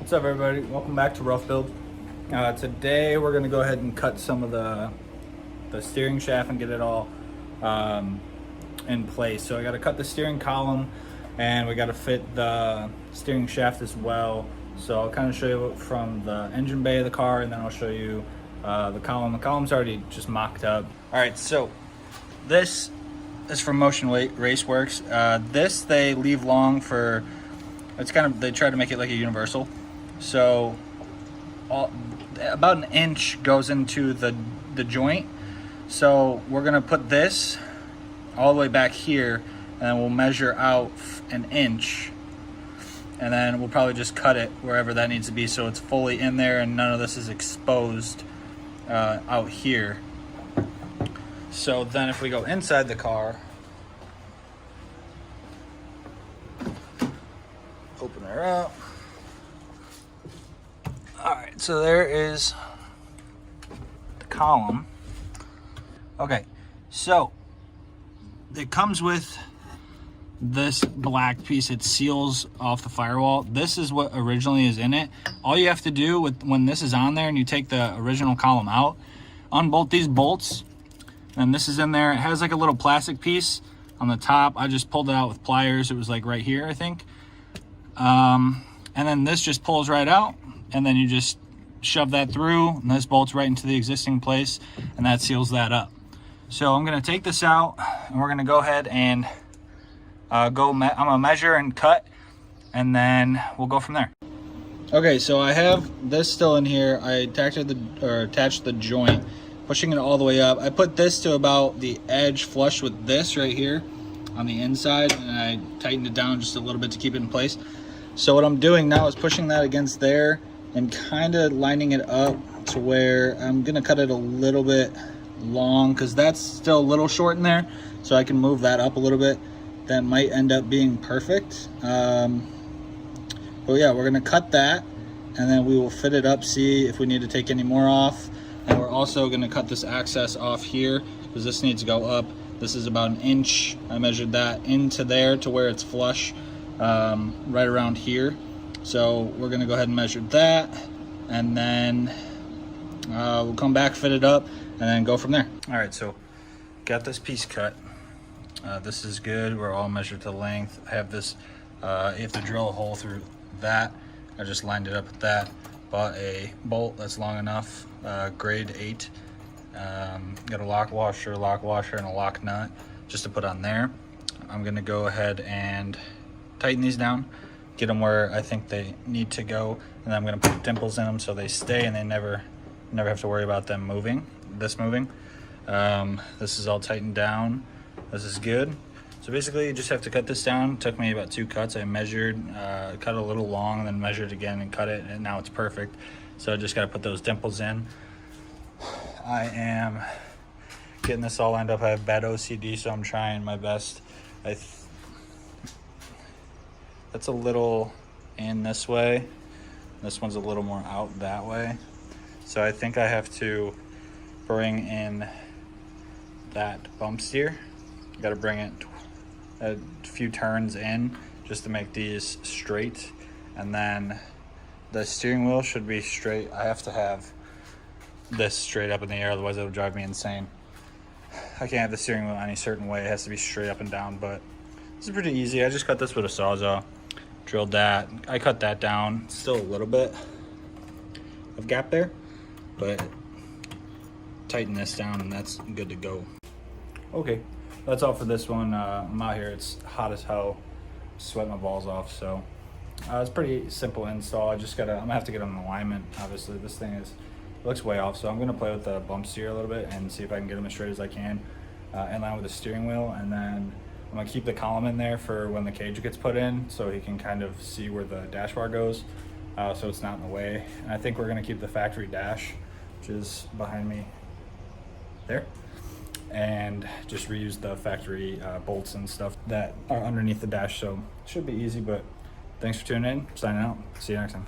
What's up, everybody? Welcome back to Rough Build. Today we're going to go ahead and cut some of the steering shaft and get it all in place. So I got to cut the steering column and we got to fit the steering shaft as well. So I'll kind of show you from the engine bay of the car, and then I'll show you the column. The column's already just mocked up. All right, so this is from Motion Raceworks. This they leave long for, it's kind of, they try to make it like a universal. So about an inch goes into the joint. So we're gonna put this all the way back here, and then we'll measure out an inch, and then we'll probably just cut it wherever that needs to be so it's fully in there and none of this is exposed out here. So then if we go inside the car, open her up. All right, so there is the column. Okay, so it comes with this black piece. It seals off the firewall. This is what originally is in it. All you have to do when this is on there and you take the original column out, unbolt these bolts, and this is in there. It has like a little plastic piece on the top. I just pulled it out with pliers. It was like right here, I think. And then this just pulls right out, and then you just shove that through, and this bolts right into the existing place, and that seals that up. So I'm gonna take this out, and we're gonna go ahead and I'm gonna measure and cut, and then we'll go from there. Okay, so I have this still in here. I attached the joint, pushing it all the way up. I put this to about the edge flush with this right here on the inside, and I tightened it down just a little bit to keep it in place. So what I'm doing now is pushing that against there and kind of lining it up to where I'm gonna cut it a little bit long, because that's still a little short in there, so I can move that up a little bit. That might end up being perfect. But yeah, we're gonna cut that, and then we will fit it up, see if we need to take any more off. And we're also gonna cut this access off here, because this needs to go up. This is about an inch. I measured that into there to where it's flush, right around here. So we're gonna go ahead and measure that, and then we'll come back, fit it up, and then go from there. All right, so got this piece cut. This is good. We're all measured to length. I have this, you have to drill a hole through that. I just lined it up with that. Bought a bolt that's long enough, grade 8. Got a lock washer, and a lock nut just to put on there. I'm gonna go ahead and tighten these down, get them where I think they need to go, and then I'm gonna put dimples in them so they stay and they never have to worry about them moving. This is all tightened down. This is good. So basically you just have to cut this down. It took me about 2 cuts. I measured, cut a little long, and then measured again and cut it, and now it's perfect. So I just got to put those dimples in. I am getting this all lined up. I have bad OCD, so I'm trying my best. That's a little in this way. This one's a little more out that way. So I think I have to bring in that bump steer. Got to bring it a few turns in just to make these straight, and then the steering wheel should be straight. I have to have this straight up in the air, otherwise it'll drive me insane. I can't have the steering wheel any certain way. It has to be straight up and down, but this is pretty easy. I just cut this with a Sawzall, drilled that. I cut that down. Still a little bit of gap there, but tighten this down and that's good to go. Okay, that's all for this one. I'm out here, it's hot as hell, sweat my balls off, so it's pretty simple install. I'm gonna have to get an alignment. Obviously this thing looks way off, so I'm gonna play with the bump steer a little bit and see if I can get them as straight as I can in line with the steering wheel, and then I'm gonna keep the column in there for when the cage gets put in, so he can kind of see where the dash bar goes, so it's not in the way. And I think we're gonna keep the factory dash, which is behind me there, and just reuse the factory bolts and stuff that are underneath the dash. So it should be easy, but thanks for tuning in. Signing out. See you next time.